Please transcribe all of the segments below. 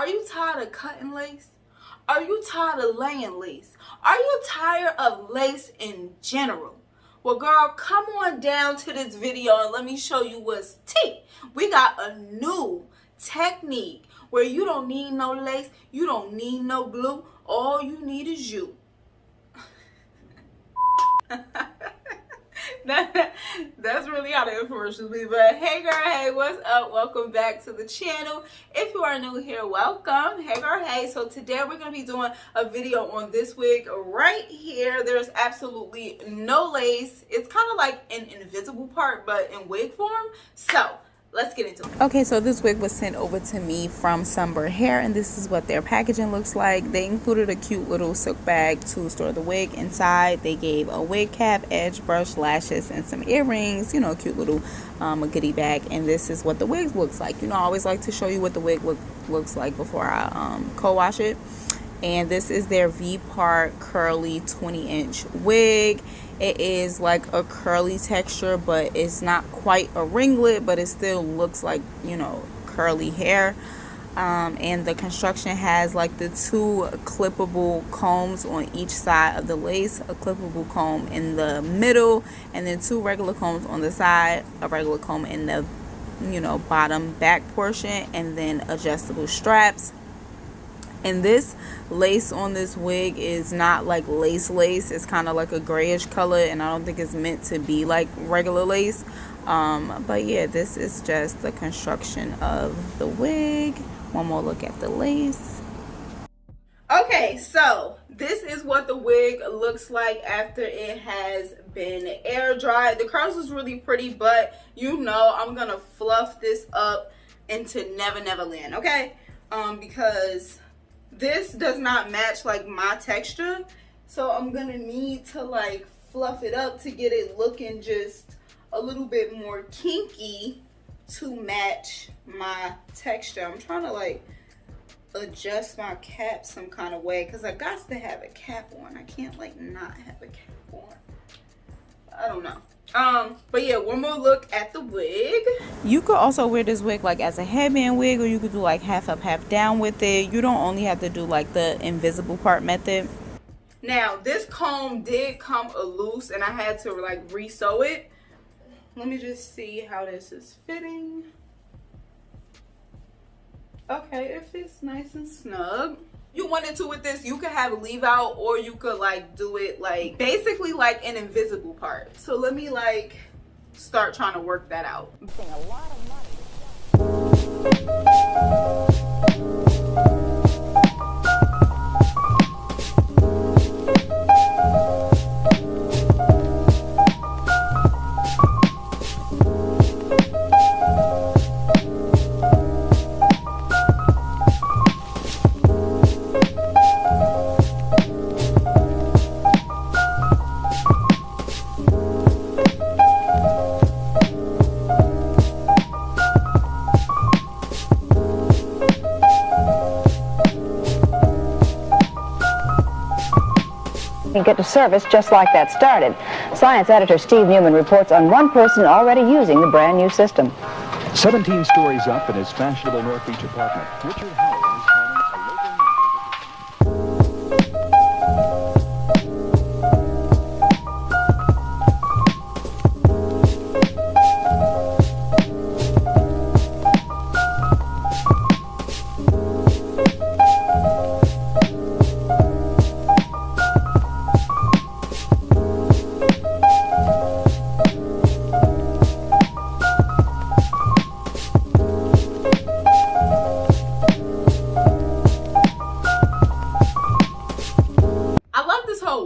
Are you tired of cutting lace? Are you tired of laying lace? Are you tired of lace in general? Well, girl, come on down to this video and let me show you what's tea. We got a new technique where you don't need no lace, you don't need no glue, all you need is you. That's really how the infomercials be. But hey girl, hey, what's up? Welcome back to the channel. If you are new here, welcome. Hey girl, hey. So today we're going to be doing a video on this wig right here. There's absolutely no lace. It's kind of like an invisible part, but in wig form. So let's get into it. Okay, so this wig was sent over to me from Sunber Hair, and this is what their packaging looks like. They included a cute little silk bag to store the wig inside. They gave a wig cap, edge brush, lashes, and some earrings. You know, a cute little a goodie bag. And this is what the wig looks like. You know, I always like to show you what the wig looks like before I co-wash it. And this is their V-part curly 20-inch wig. It is like a curly texture, but it's not quite a ringlet, but it still looks like, you know, curly hair. And the construction has like the two clippable combs on each side of the lace, a clippable comb in the middle, and then two regular combs on the side, a regular comb in the, you know, bottom back portion, and then adjustable straps. And this lace on this wig is not like lace. It's kind of like a grayish color, and I don't think it's meant to be like regular lace. But yeah, this is just the construction of the wig. One more look at the lace. Okay, so this is what the wig looks like after it has been air dried. The curls is really pretty, but you know I'm gonna fluff this up into Never Never Land, okay? Because this does not match like my texture, so I'm gonna need to like fluff it up to get it looking just a little bit more kinky to match my texture. I'm trying to like adjust my cap some kind of way because I got to have a cap on. I can't like not have a cap on. I don't know. But yeah, one more look at the wig. You could also wear this wig like as a headband wig, or you could do like half up, half down with it. You don't only have to do like the invisible part method. Now, this comb did come loose and I had to like re-sew it. Let me just see how this is fitting. Okay, it fits nice and snug. You wanted to with this, you could have a leave out, or you could like do it like basically like an invisible part. So let me like start trying to work that out. I'm paying a lot of money. You get to service just like that started. Science editor Steve Newman reports on one person already using the brand new system. 17 stories up in his fashionable North Beach apartment, Richard Howell is calling a local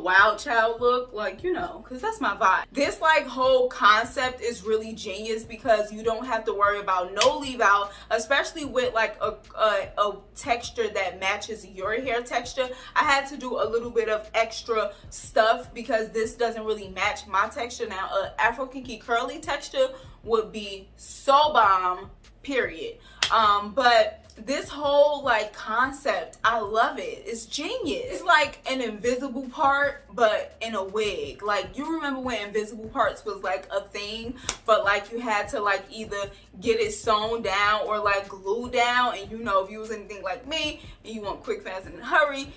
wild child look, like, you know, because that's my vibe. This like whole concept is really genius because you don't have to worry about no leave out, especially with like a texture that matches your hair texture. I had to do a little bit of extra stuff because this doesn't really match my texture. Now Afro kinky curly texture would be so bomb, period. But this whole like concept, I love it. It's genius. It's like an invisible part but in a wig. Like, you remember when invisible parts was like a thing, but like you had to like either get it sewn down or like glued down, and you know, if you was anything like me and you want quick, fast, and in a hurry,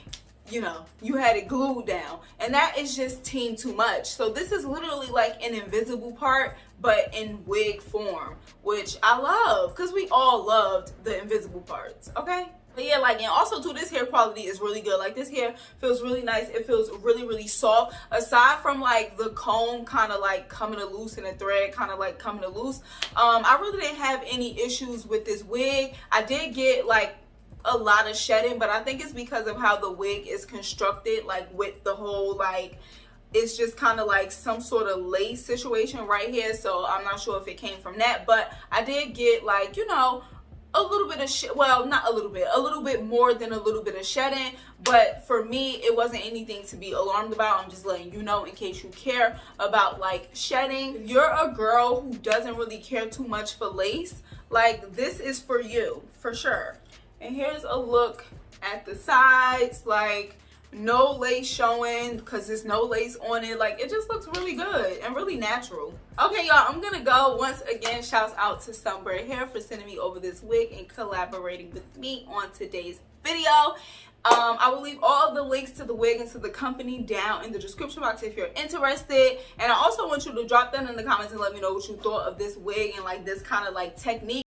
you know, you had it glued down, and that is just too much. So this is literally like an invisible part but in wig form, which I love, because we all loved the invisible parts, okay? But yeah, like, and also too, this hair quality is really good. Like, this hair feels really nice. It feels really soft. Aside from like the comb kind of like coming loose and the thread kind of like coming loose, I really didn't have any issues with this wig. I did get like a lot of shedding, but I think it's because of how the wig is constructed, like with the whole like, it's just kind of like some sort of lace situation right here. So I'm not sure if it came from that, but I did get like, you know, a little bit of well, not a little bit more than a little bit of shedding. But for me, it wasn't anything to be alarmed about. I'm just letting you know in case you care about like shedding. If you're a girl who doesn't really care too much for lace, like, this is for you for sure. And here's a look at the sides, like no lace showing because there's no lace on it. Like, it just looks really good and really natural. Okay, y'all, I'm gonna go. Once again, shouts out to Sunber Hair for sending me over this wig and collaborating with me on today's video. I will leave all the links to the wig and to the company down in the description box if you're interested. And I also want you to drop that in the comments and let me know what you thought of this wig and like this kind of like technique.